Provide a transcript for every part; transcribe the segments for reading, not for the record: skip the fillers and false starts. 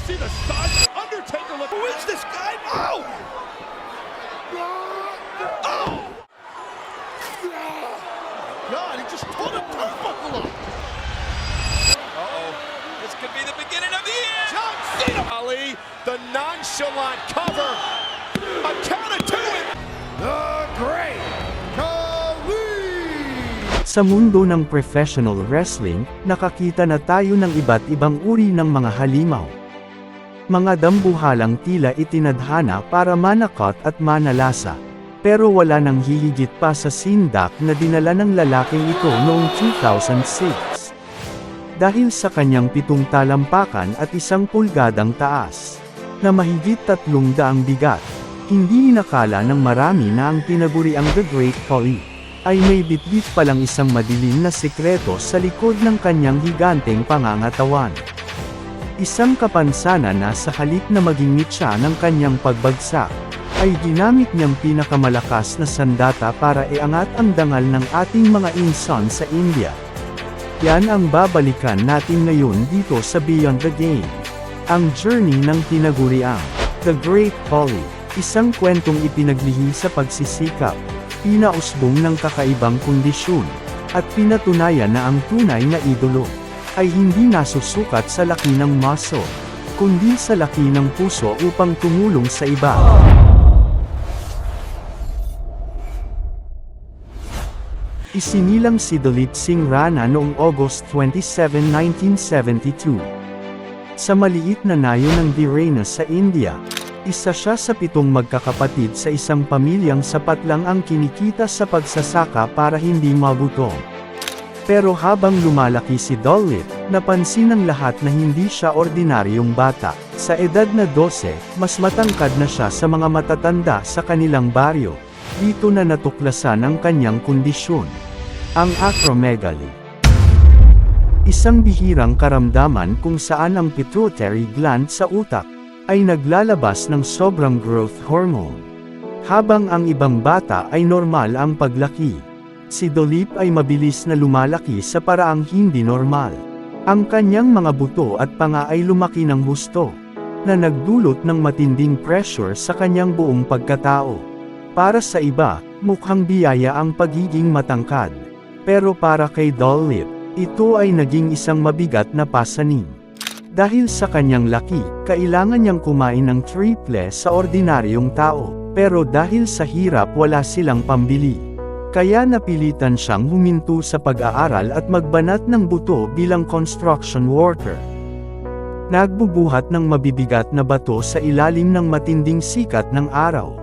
see the size of Undertaker look. Who is this guy? Oh! Oh! God, he just pulled a turnbuckle up. Uh-oh. This could be the beginning of the end. John Cena. Ali, the nonchalant cover. A count of two. The Great Khali. Sa mundo ng professional wrestling, nakakita na tayo ng iba't ibang uri ng mga halimaw. Mga dambuhalang tila itinadhana para manakot at manalasa. Pero wala nang hihigit pa sa sindak na dinala ng lalaking ito noong 2006. Dahil sa kanyang 7 talampakan at 1 pulgadang taas, na mahigit 300 bigat, hindi inakala ng marami na ang tinaguriang The Great Khali ay may bitbit palang isang madilim na sikreto sa likod ng kanyang higanteng pangangatawan. Isang kapansanan na sa halip na maging mitya ng kanyang pagbagsak, ay ginamit niyang pinakamalakas na sandata para iangat ang dangal ng ating mga inson sa India. Yan ang babalikan natin ngayon dito sa Beyond the Game. Ang journey ng tinaguriang The Great Khali, isang kwentong ipinaglihi sa pagsisikap, pinausbong ng kakaibang kondisyon, at pinatunayan na ang tunay na idolo ay hindi nasusukat sa laki ng muscle, kundi sa laki ng puso upang tumulong sa iba. Isinilang si Dalip Singh Rana noong August 27, 1972. Sa maliit na nayo ng Virena sa India, isa siya sa 7 magkakapatid sa isang pamilyang sapat lang ang kinikita sa pagsasaka para hindi magutom. Pero habang lumalaki si Dalip, napansin ng lahat na hindi siya ordinaryong bata. Sa edad na 12, mas matangkad na siya sa mga matatanda sa kanilang baryo. Dito na natuklasan ang kanyang kondisyon. Ang acromegaly. Isang bihirang karamdaman kung saan ang pituitary gland sa utak ay naglalabas ng sobrang growth hormone. Habang ang ibang bata ay normal ang paglaki, si Dalip ay mabilis na lumalaki sa paraang hindi normal. Ang kanyang mga buto at panga ay lumaki ng husto, na nagdulot ng matinding pressure sa kanyang buong pagkatao. Para sa iba, mukhang biyaya ang pagiging matangkad. Pero para kay Dalip, ito ay naging isang mabigat na pasanin. Dahil sa kanyang laki, kailangan niyang kumain ng triple sa ordinaryong tao. Pero dahil sa hirap wala silang pambili. Kaya napilitan siyang huminto sa pag-aaral at magbanat ng buto bilang construction worker. Nagbubuhat ng mabibigat na bato sa ilalim ng matinding sikat ng araw.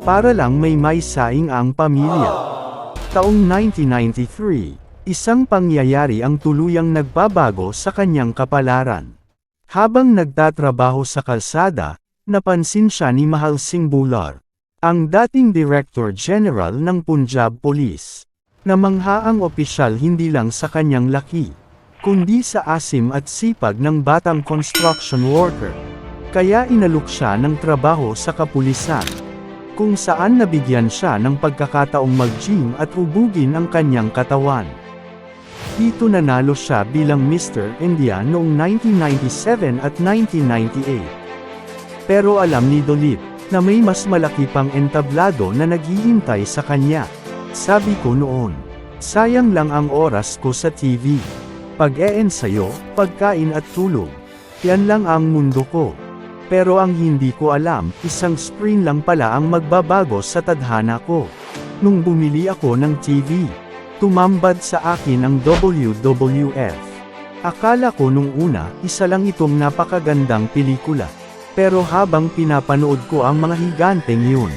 Para lang may maisaing ang pamilya. Taong 1993, isang pangyayari ang tuluyang nagbabago sa kanyang kapalaran. Habang nagtatrabaho sa kalsada, napansin siya ni Mahal Singh Bular, ang dating Director General ng Punjab Police. Namangha ang opisyal hindi lang sa kanyang laki, kundi sa asim at sipag ng batang construction worker. Kaya inalok siya ng trabaho sa kapulisan, kung saan nabigyan siya ng pagkakataong mag-gym at hubugin ang kanyang katawan. Dito nanalo siya bilang Mr. India noong 1997 at 1998. Pero alam ni Dalip, na may mas malaki pang entablado na naghihintay sa kanya. Sabi ko noon, sayang lang ang oras ko sa TV. Pag-eensayo, pagkain at tulog. Yan lang ang mundo ko. Pero ang hindi ko alam, isang screen lang pala ang magbabago sa tadhana ko. Nung bumili ako ng TV, tumambad sa akin ang WWF. Akala ko nung una, isa lang itong napakagandang pelikula. Pero habang pinapanood ko ang mga higanteng yun,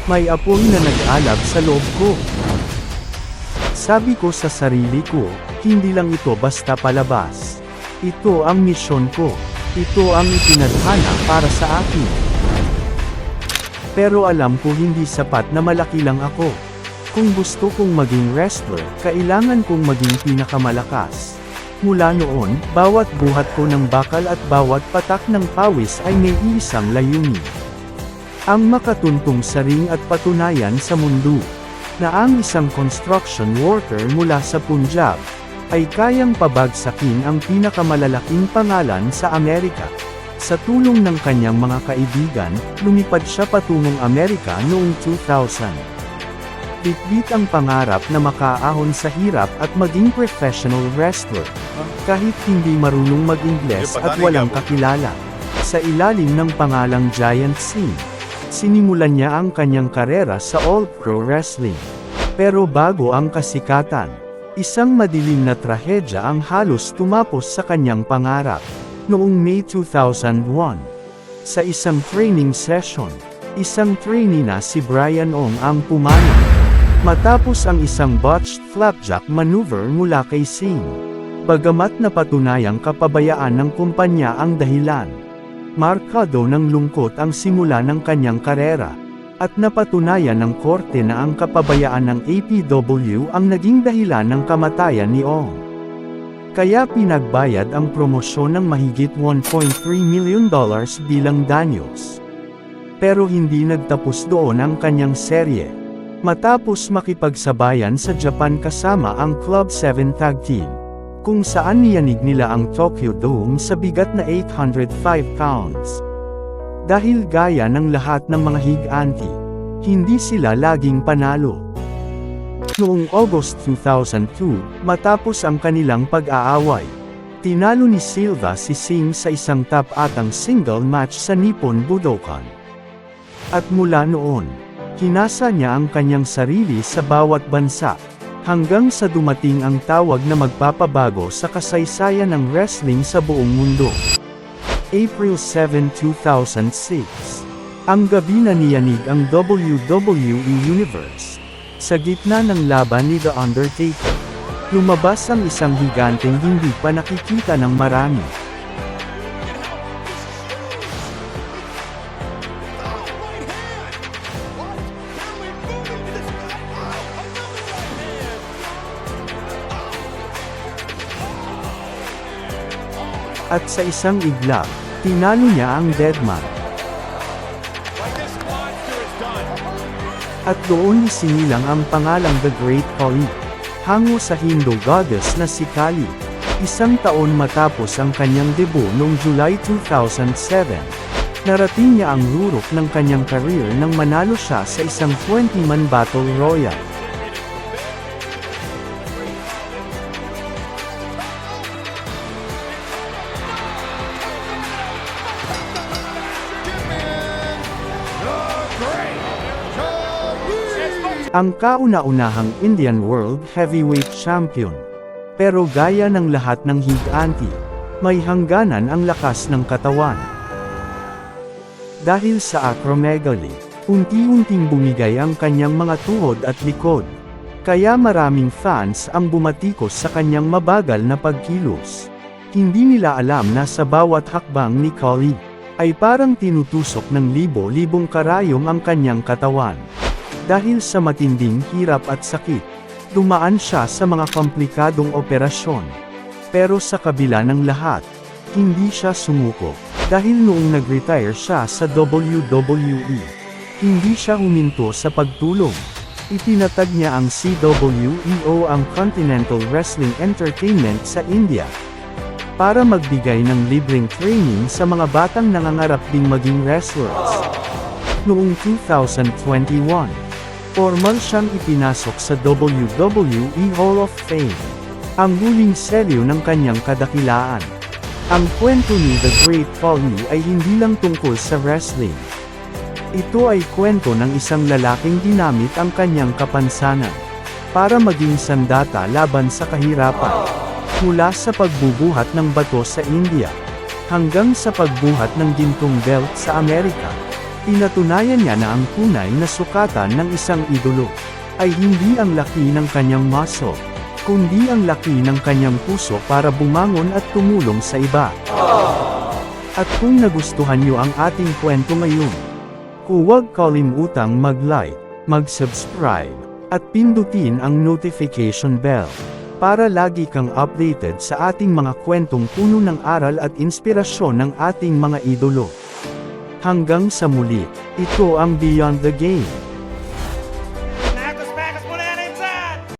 may apoy na nag-alab sa loob ko. Sabi ko sa sarili ko, hindi lang ito basta palabas. Ito ang misyon ko. Ito ang itinadhana para sa akin. Pero alam ko hindi sapat na malaki lang ako. Kung gusto kong maging wrestler, kailangan kong maging pinakamalakas. Mula noon, bawat buhat ko ng bakal at bawat patak ng pawis ay may isang layunin. Ang makatuntong sa ring at patunayan sa mundo, na ang isang construction worker mula sa Punjab, ay kayang pabagsakin ang pinakamalalaking pangalan sa Amerika. Sa tulong ng kanyang mga kaibigan, lumipad siya patungong Amerika noong 2000. Bitbit ang pangarap na makaahon sa hirap at maging professional wrestler, kahit hindi marunong mag-Ingles at walang kakilala. Sa ilalim ng pangalang Giant Singh, sinimulan niya ang kanyang karera sa All Pro Wrestling. Pero bago ang kasikatan, isang madilim na trahedya ang halos tumapos sa kanyang pangarap. Noong May 2001, sa isang training session, isang trainee na si Brian Ong ang pumanaw, matapos ang isang botched flapjack maneuver mula kay Singh. Bagamat napatunayang kapabayaan ng kumpanya ang dahilan, markado ng lungkot ang simula ng kanyang karera, at napatunayan ng korte na ang kapabayaan ng APW ang naging dahilan ng kamatayan ni Ong. Kaya pinagbayad ang promosyon ng mahigit $1.3 million bilang danyos. Pero hindi nagtapos doon ang kanyang serye. Matapos makipagsabayan sa Japan kasama ang Club 7 Tag Team, kung saan niyanig nila ang Tokyo Dome sa bigat na 805 pounds. Dahil gaya ng lahat ng mga higanti, hindi sila laging panalo. Noong August 2002, matapos ang kanilang pag-aaway, tinalo ni Silva si Singh sa isang top-atang single match sa Nippon Budokan. At mula noon, hinasa niya ang kanyang sarili sa bawat bansa, hanggang sa dumating ang tawag na magpapabago sa kasaysayan ng wrestling sa buong mundo. April 7, 2006. Ang gabi na niyanig ang WWE Universe. Sa gitna ng laban ni The Undertaker, lumabas ang isang higanteng hindi pa nakikita ng marami. At sa isang iglap, tinalo niya ang Deadman. At doon isinilang ang pangalang The Great Kali, hango sa Hindu goddess na si Kali. Isang taon matapos ang kanyang debut noong July 2007, narating niya ang rurok ng kanyang career nang manalo siya sa isang 20-man battle royal. Ang kauna-unahang Indian World Heavyweight Champion. Pero gaya ng lahat ng higanti, may hangganan ang lakas ng katawan. Dahil sa acromegaly, unti-unting bumigay ang kanyang mga tuhod at likod. Kaya maraming fans ang bumatikos sa kanyang mabagal na pagkilos. Hindi nila alam na sa bawat hakbang ni Kali, ay parang tinutusok ng libo-libong karayom ang kanyang katawan. Dahil sa matinding hirap at sakit, dumaan siya sa mga komplikadong operasyon. Pero sa kabila ng lahat, hindi siya sumuko. Dahil noong nag-retire siya sa WWE, hindi siya huminto sa pagtulong. Itinatag niya ang CWEO, ang Continental Wrestling Entertainment sa India, para magbigay ng libreng training sa mga batang nangangarap ding maging wrestlers. Noong 2021, formal siyang ipinasok sa WWE Hall of Fame, ang huling selyo ng kanyang kadakilaan. Ang kwento ni The Great Khali ay hindi lang tungkol sa wrestling. Ito ay kwento ng isang lalaking ginamit ang kanyang kapansanan para maging sandata laban sa kahirapan. Mula sa pagbubuhat ng bato sa India, hanggang sa pagbuhat ng gintong belt sa Amerika, pinatunayan niya na ang tunay na sukatan ng isang idolo ay hindi ang laki ng kanyang muscle, kundi ang laki ng kanyang puso para bumangon at tumulong sa iba. At kung nagustuhan niyo ang ating kwento ngayon, huwag kalimutang mag-like, mag-subscribe, at pindutin ang notification bell para lagi kang updated sa ating mga kwentong puno ng aral at inspirasyon ng ating mga idolo. Hanggang sa muli, ito ang Beyond the Game.